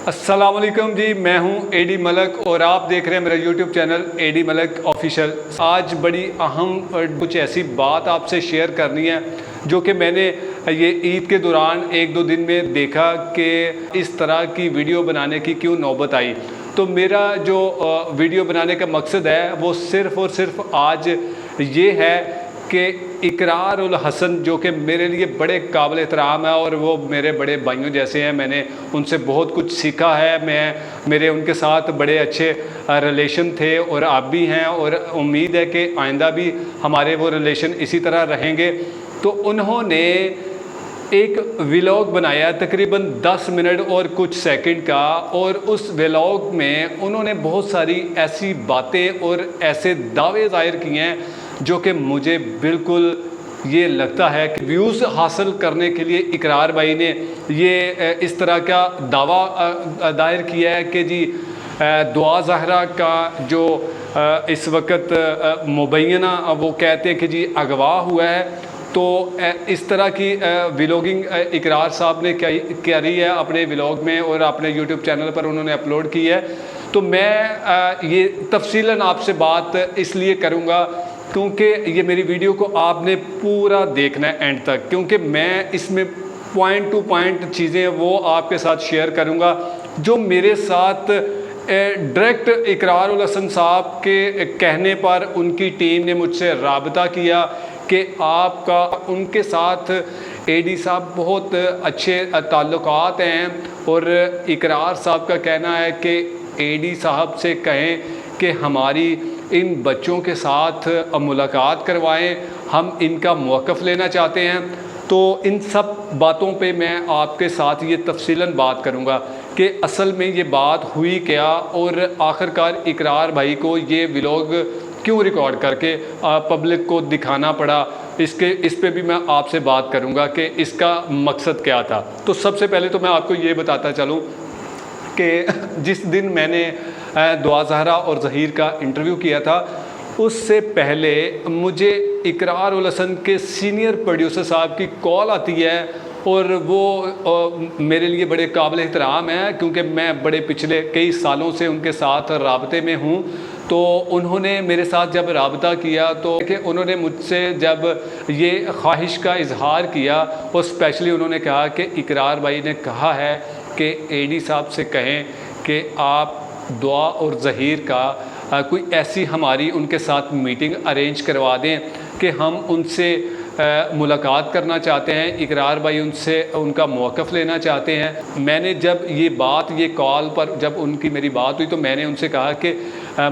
अस्सलामुअलैकुम जी, मैं हूं एडी मलक और आप देख रहे हैं मेरा YouTube channel Adi Malak official. आज बड़ी अहम और कुछ ऐसी बात आपसे शेयर करनी है जो कि मैंने ये ईद के दौरान एक दो दिन में देखा कि इस तरह की वीडियो बनाने की क्यों नौबत आई। तो मेरा जो वीडियो बनाने का मकसद है वो सिर्फ़ और सिर्फ आज ये है कि इकरार उल हसन जो कि मेरे लिए बड़े काबिल एहतराम है और वो मेरे बड़े भाइयों जैसे हैं, मैंने उनसे बहुत कुछ सीखा है। मेरे उनके साथ बड़े अच्छे रिलेशन थे और आप भी हैं और उम्मीद है कि आइंदा भी हमारे वो रिलेशन इसी तरह रहेंगे। तो उन्होंने एक व्लॉग बनाया तकरीबन 10 मिनट और कुछ सेकंड का, और उस व्लॉग में उन्होंने बहुत सारी ऐसी बातें और ऐसे दावे ज़ाहिर किए हैं जो कि मुझे बिल्कुल ये लगता है कि व्यूज़ हासिल करने के लिए इकरार भाई ने ये इस तरह का दावा दायर किया है कि जी दुआ ज़हरा का जो इस वक्त मुबैना वो कहते हैं कि जी अगवा हुआ है। तो इस तरह की व्लॉगिंग इकरार साहब ने करी है अपने व्लॉग में और अपने यूट्यूब चैनल पर उन्होंने अपलोड की है। तो मैं ये तफसीलन आपसे बात इसलिए करूँगा क्योंकि ये मेरी वीडियो को आपने पूरा देखना है एंड तक, क्योंकि मैं इसमें पॉइंट टू पॉइंट चीज़ें वो आपके साथ शेयर करूँगा जो मेरे साथ डायरेक्ट इकरार उल हसन साहब के कहने पर उनकी टीम ने मुझसे राबता किया कि आपका उनके साथ एडी साहब बहुत अच्छे ताल्लुकात हैं, और इकरार साहब का कहना है कि एडी साहब से कहें कि हमारी इन बच्चों के साथ मुलाकात करवाएं, हम इनका मौक़िफ़ लेना चाहते हैं। तो इन सब बातों पे मैं आपके साथ ये तफसीलन बात करूँगा कि असल में ये बात हुई क्या और आखिरकार इकरार भाई को ये व्लॉग क्यों रिकॉर्ड करके पब्लिक को दिखाना पड़ा। इस पे भी मैं आपसे बात करूँगा कि इसका मकसद क्या था। तो सबसे पहले तो मैं आपको ये बताता चलूँ कि जिस दिन मैंने दुआ ज़हरा और ज़हीर का इंटरव्यू किया था, उससे पहले मुझे इकरार उल हसन के सीनियर प्रोड्यूसर साहब की कॉल आती है, और वो मेरे लिए बड़े काबिल एहतराम है क्योंकि मैं बड़े पिछले कई सालों से उनके साथ राबते में हूँ। तो उन्होंने मेरे साथ जब राबता किया तो कि उन्होंने मुझसे जब ये ख्वाहिश का इजहार किया, और स्पेशली उन्होंने कहा कि इकरार भाई ने कहा है कि एडी साहब से कहें कि आप दुआ और ज़हीर का कोई ऐसी हमारी उनके साथ मीटिंग अरेंज करवा दें कि हम उनसे मुलाकात करना चाहते हैं, इकरार भाई उनसे उनका मौक़िफ़ लेना चाहते हैं। मैंने जब ये बात ये कॉल पर जब उनकी मेरी बात हुई तो मैंने उनसे कहा कि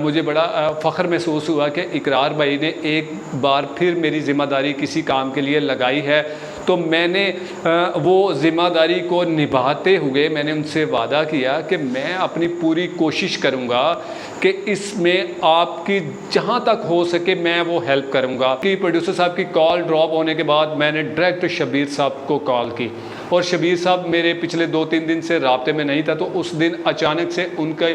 मुझे बड़ा फ़ख्र महसूस हुआ कि इकरार भाई ने एक बार फिर मेरी ज़िम्मेदारी किसी काम के लिए लगाई है। तो मैंने वो ज़िम्मेदारी को निभाते हुए मैंने उनसे वादा किया कि मैं अपनी पूरी कोशिश करूँगा कि इसमें आपकी जहाँ तक हो सके मैं वो हेल्प करूँगा। कि प्रोड्यूसर साहब की कॉल ड्रॉप होने के बाद मैंने डायरेक्ट शबीर साहब को कॉल की, और शबीर साहब मेरे पिछले 2-3 दिन से राब्ते में नहीं था। तो उस दिन अचानक से उनका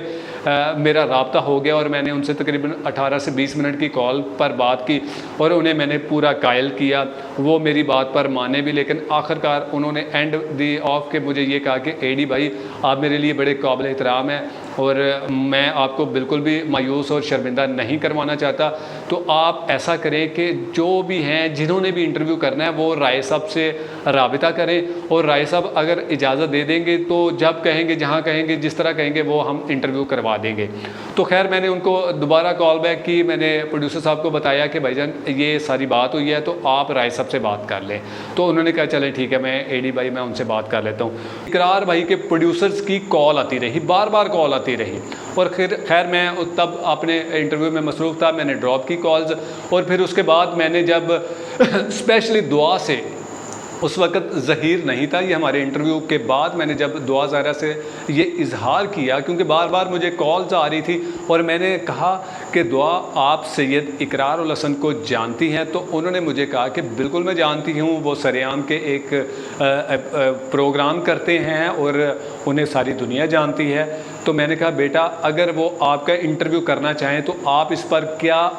मेरा राब्ता हो गया और मैंने उनसे तकरीबन 18 से 20 मिनट की कॉल पर बात की और उन्हें मैंने पूरा कायल किया। वो मेरी बात पर माने भी, लेकिन आखिरकार उन्होंने एंड दी ऑफ के मुझे ये कहा कि एडी भाई आप मेरे लिए बड़े काबिल एहतराम हैं और मैं आपको बिल्कुल भी मायूस और शर्मिंदा नहीं करवाना चाहता। तो आप ऐसा करें कि जो भी हैं जिन्होंने भी इंटरव्यू करना है वो राय साहब से राबिता करें, और राय साहब अगर इजाज़त दे देंगे तो जब कहेंगे जहाँ कहेंगे जिस तरह कहेंगे वो हम इंटरव्यू करवा देंगे। तो खैर मैंने उनको दोबारा कॉल बैक की, मैंने प्रोड्यूसर साहब को बताया कि भाईजान ये सारी बात हुई है तो आप राय साहब से बात कर लें। तो उन्होंने कहा चलें ठीक है, मैं एडी भाई मैं उनसे बात कर लेता हूँ। इकरार भाई के प्रोड्यूसर्स की कॉल आती रही, बार बार कॉल आती रही, और खैर मैं तब अपने इंटरव्यू में मसरूफ़ था, मैंने ड्रॉप की कॉल्स। और फिर उसके बाद मैंने जब स्पेशली दुआ से, उस वक़्त ज़हीर नहीं था, ये हमारे इंटरव्यू के बाद मैंने जब दुआ ज़हरा से ये इजहार किया क्योंकि बार बार मुझे कॉल्स आ रही थी, और मैंने कहा कि दुआ आप सैयद इकरार उल हसन को जानती हैं? तो उन्होंने मुझे कहा कि बिल्कुल मैं जानती हूँ, वो सरेआम के एक प्रोग्राम करते हैं और उन्हें सारी दुनिया जानती है। तो मैंने कहा बेटा अगर वो आपका इंटरव्यू करना चाहें तो आप इस पर क्या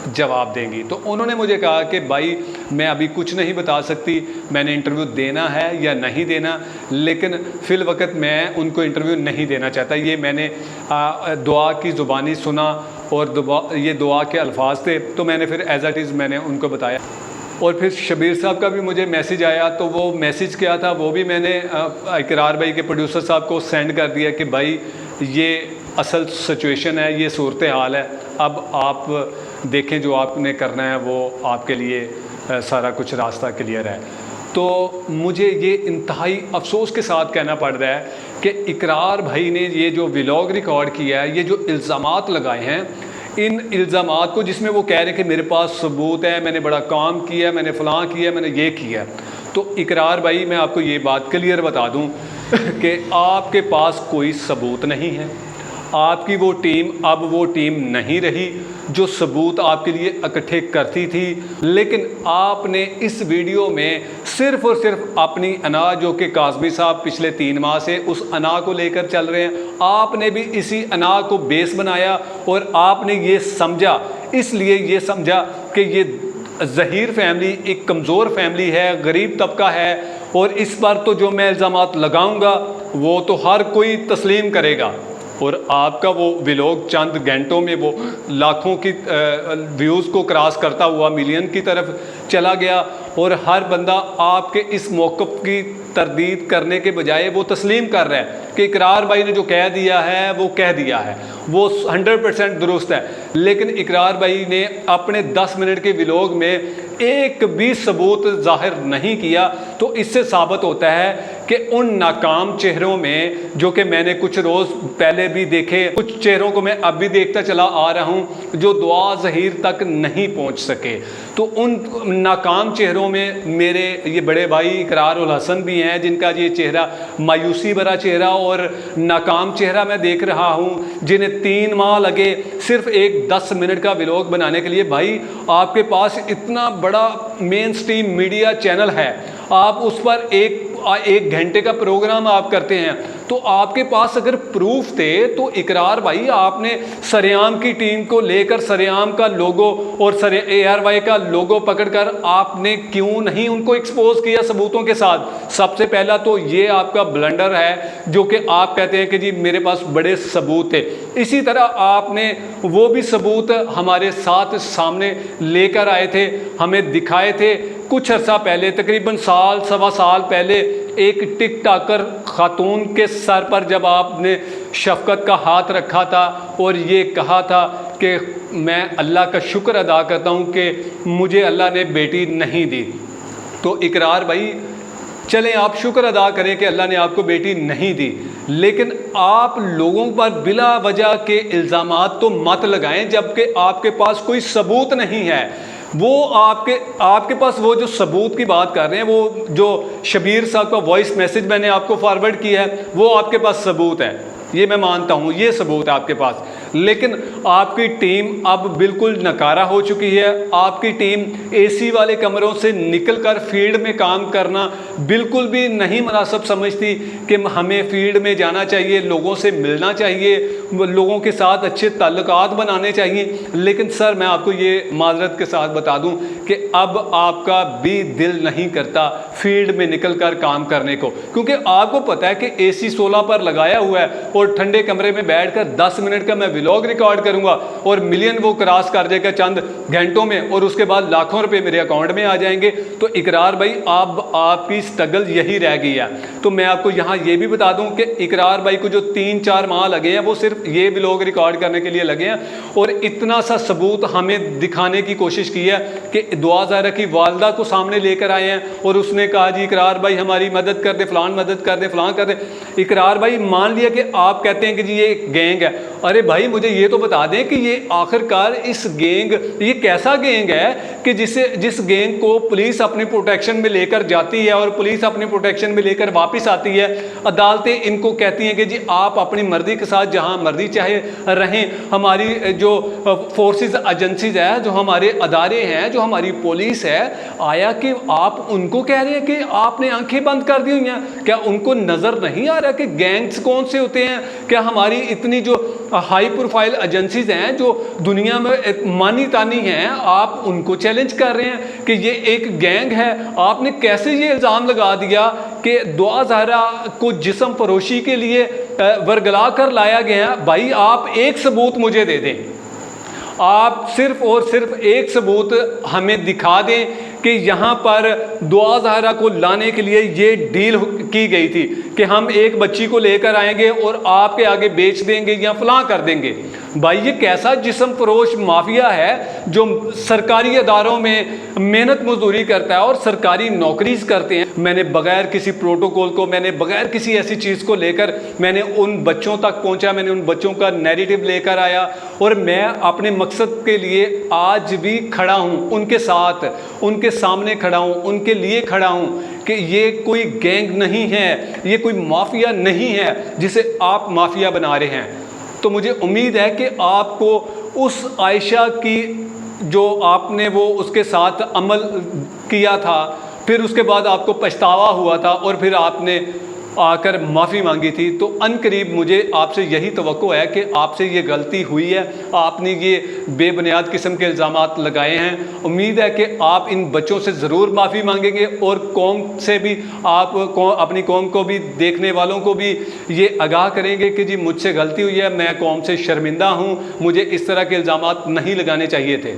जवाब देंगी? तो उन्होंने मुझे कहा कि भाई मैं अभी कुछ नहीं बता सकती मैंने इंटरव्यू देना है या नहीं देना, लेकिन फ़िल वक़्त मैं उनको इंटरव्यू नहीं देना चाहता। ये मैंने दुआ की ज़ुबानी सुना और ये दुआ के अल्फाज थे, तो मैंने फिर एज़ इट इज़ मैंने उनको बताया। और फिर शबीर साहब का भी मुझे मैसेज आया, तो वो मैसेज क्या था वो भी मैंने इकरार भाई के प्रोड्यूसर साहब को सेंड कर दिया कि भाई ये असल सिचुएशन है, ये सूरत हाल है, अब आप देखें जो आपने करना है वो आपके लिए सारा कुछ रास्ता क्लियर है। तो मुझे ये इंतहाई अफसोस के साथ कहना पड़ रहा है कि इकरार भाई ने ये जो व्लॉग रिकॉर्ड किया है, ये जो इल्ज़ामात लगाए हैं, इन इल्ज़ामात को जिसमें वो कह रहे हैं कि मेरे पास सबूत है, मैंने बड़ा काम किया, मैंने फ़लाँ किया, मैंने ये किया, तो इकरार भाई मैं आपको ये बात क्लियर बता दूं कि आपके पास कोई सबूत नहीं है। आपकी वो टीम अब वो टीम नहीं रही जो सबूत आपके लिए इकट्ठे करती थी, लेकिन आपने इस वीडियो में सिर्फ़ और सिर्फ अपनी अना, जो कि काज़मी साहब पिछले 3 माह से उस अना को लेकर चल रहे हैं, आपने भी इसी अना को बेस बनाया और आपने ये समझा, इसलिए ये समझा कि ये ज़हीर फैमिली एक कमज़ोर फैमिली है, गरीब तबका है, और इस पर तो जो मैं इल्ज़ामात लगाऊंगा वो तो हर कोई तस्लीम करेगा। और आपका वो व्लॉग चंद घंटों में वो लाखों की व्यूज़ को क्रॉस करता हुआ मिलियन की तरफ चला गया, और हर बंदा आपके इस मौक़िफ़ की तरदीद करने के बजाय वो तस्लीम कर रहा है कि इकरार भाई ने जो कह दिया है वो कह दिया है, वो 100% दुरुस्त है। लेकिन इकरार भाई ने अपने 10 मिनट के व्लॉग में एक भी सबूत जाहिर नहीं किया, तो इससे साबित होता है कि उन नाकाम चेहरों में, जो कि मैंने कुछ रोज़ पहले भी देखे, कुछ चेहरों को मैं अब भी देखता चला आ रहा हूँ जो दुआ ज़हीर तक नहीं पहुँच सके, तो उन नाकाम चेहरों में मेरे ये बड़े भाई इकरार उल हसन भी हैं, जिनका ये चेहरा मायूसी भरा चेहरा और नाकाम चेहरा मैं देख रहा हूँ, जिन्हें 3 माह लगे सिर्फ एक 10 मिनट का व्लॉग बनाने के लिए। भाई आपके पास इतना बड़ा मेन स्ट्रीम मीडिया चैनल है, आप उस पर एक घंटे का प्रोग्राम आप करते हैं, तो आपके पास अगर प्रूफ थे तो इकरार भाई आपने सरेआम की टीम को लेकर सरेआम का लोगो और ARY का लोगो पकड़कर आपने क्यों नहीं उनको एक्सपोज किया सबूतों के साथ। सबसे पहला तो ये आपका ब्लंडर है, जो कि आप कहते हैं कि जी मेरे पास बड़े सबूत थे। इसी तरह आपने वो भी सबूत हमारे साथ सामने लेकर आए थे, हमें दिखाए थे। कुछ अर्सा पहले, तकरीबन साल सवा साल पहले, एक टिकटॉकर खातून के सर पर जब आपने शफकत का हाथ रखा था और ये कहा था कि मैं अल्लाह का शुक्र अदा करता हूँ कि मुझे अल्लाह ने बेटी नहीं दी, तो इकरार भाई चलें आप शुक्र अदा करें कि अल्लाह ने आपको बेटी नहीं दी, लेकिन आप लोगों पर बिला वजह के इल्ज़ामात तो मत लगाएं जबकि आपके पास कोई सबूत नहीं है। वो आपके पास वो जो सबूत की बात कर रहे हैं, वो जो शबीर साहब का वॉइस मैसेज मैंने आपको फॉरवर्ड किया है, वो आपके पास सबूत है, ये मैं मानता हूँ, ये सबूत है आपके पास। लेकिन आपकी टीम अब बिल्कुल नकारा हो चुकी है। आपकी टीम AC वाले कमरों से निकलकर फील्ड में काम करना बिल्कुल भी नहीं मुनासिब समझती कि हमें फील्ड में जाना चाहिए, लोगों से मिलना चाहिए, लोगों के साथ अच्छे ताल्लुकात बनाने चाहिए। लेकिन सर मैं आपको ये माजरत के साथ बता दूं कि अब आपका भी दिल नहीं करता फील्ड में निकलकर काम करने को, क्योंकि आपको पता है कि AC 16 पर लगाया हुआ है और ठंडे कमरे में बैठकर 10 मिनट का मैं व्लॉग रिकॉर्ड करूंगा और मिलियन वो क्रॉस कर जाएगा चंद घंटों में, और उसके बाद लाखों रुपए मेरे अकाउंट में आ जाएंगे। तो इकरार भाई आपकी स्ट्रगल यही रह गई है। तो मैं आपको यहाँ ये भी बता दूं कि इकरार भाई को जो 3-4 माह लगे हैं वो सिर्फ ये व्लॉग रिकॉर्ड करने के लिए लगे हैं, और इतना सा सबूत हमें दिखाने की कोशिश की है कि दुआ ज़ाहिरा की वालदा को सामने लेकर आए हैं और उसने कहा जी इकरार भाई हमारी मदद कर दे, फलान मदद कर दे, फलान कर दे। इकरार भाई मान लिया कि आप कहते हैं कि जी ये गैंग है, अरे भाई मुझे ये तो बता दें कि ये आखिरकार इस गैंग, ये कैसा गैंग है कि जिस गैंग को पुलिस अपनी प्रोटेक्शन में लेकर जाती है और पुलिस अपनी प्रोटेक्शन में लेकर वापस आती है, अदालतें इनको कहती हैं कि जी आप अपनी मर्जी के साथ जहां मर्जी चाहे रहें, हमारी जो फोर्सेस एजेंसीज है, जो हमारे अदारे हैं, जो हमारी पुलिस है, आया कि आप उनको कह रहे हैं कि आपने आंखें बंद कर दी हुई हैं। क्या उनको नज़र नहीं आ रहा कि गैंग्स कौन से होते हैं? क्या हमारी इतनी जो हाई प्रोफाइल एजेंसीज हैं जो दुनिया में मानी तानी हैं, आप उनको चेक चैलेंज कर रहे हैं कि ये एक गैंग है। आपने कैसे ये इल्ज़ाम लगा दिया कि दुआ ज़हरा को जिस्म फरोशी के लिए वर्गला कर लाया गया? भाई आप एक सबूत मुझे दे दें, आप सिर्फ और सिर्फ एक सबूत हमें दिखा दें कि यहाँ पर दुआ ज़हरा को लाने के लिए ये डील की गई थी कि हम एक बच्ची को लेकर आएंगे और आपके आगे बेच देंगे या फलां कर देंगे। भाई ये कैसा जिस्म फरोश माफिया है जो सरकारी अदारों में मेहनत मजदूरी करता है और सरकारी नौकरीज करते हैं। मैंने बगैर किसी प्रोटोकॉल को, मैंने बगैर किसी ऐसी चीज़ को लेकर मैंने उन बच्चों तक पहुंचा, मैंने उन बच्चों का नैरेटिव लेकर आया और मैं अपने मकसद के लिए आज भी खड़ा हूं, उनके साथ, उनके सामने खड़ा हूं, उनके लिए खड़ा हूं कि ये कोई गैंग नहीं है, ये कोई माफिया नहीं है जिसे आप माफिया बना रहे हैं। तो मुझे उम्मीद है कि आपको उस आयशा की जो आपने वो उसके साथ अमल किया था, फिर उसके बाद आपको पछतावा हुआ था और फिर आपने आकर माफ़ी मांगी थी, तो अनकरीब मुझे आपसे यही तवक्को है कि आपसे ये गलती हुई है, आपने ये बेबुनियाद किस्म के इल्ज़ामात लगाए हैं। उम्मीद है कि आप इन बच्चों से ज़रूर माफ़ी मांगेंगे और कौम से भी, आप अपनी कौम को भी, देखने वालों को भी ये आगाह करेंगे कि जी मुझसे गलती हुई है, मैं कौम से शर्मिंदा हूँ, मुझे इस तरह के इल्ज़ामात नहीं लगाने चाहिए थे।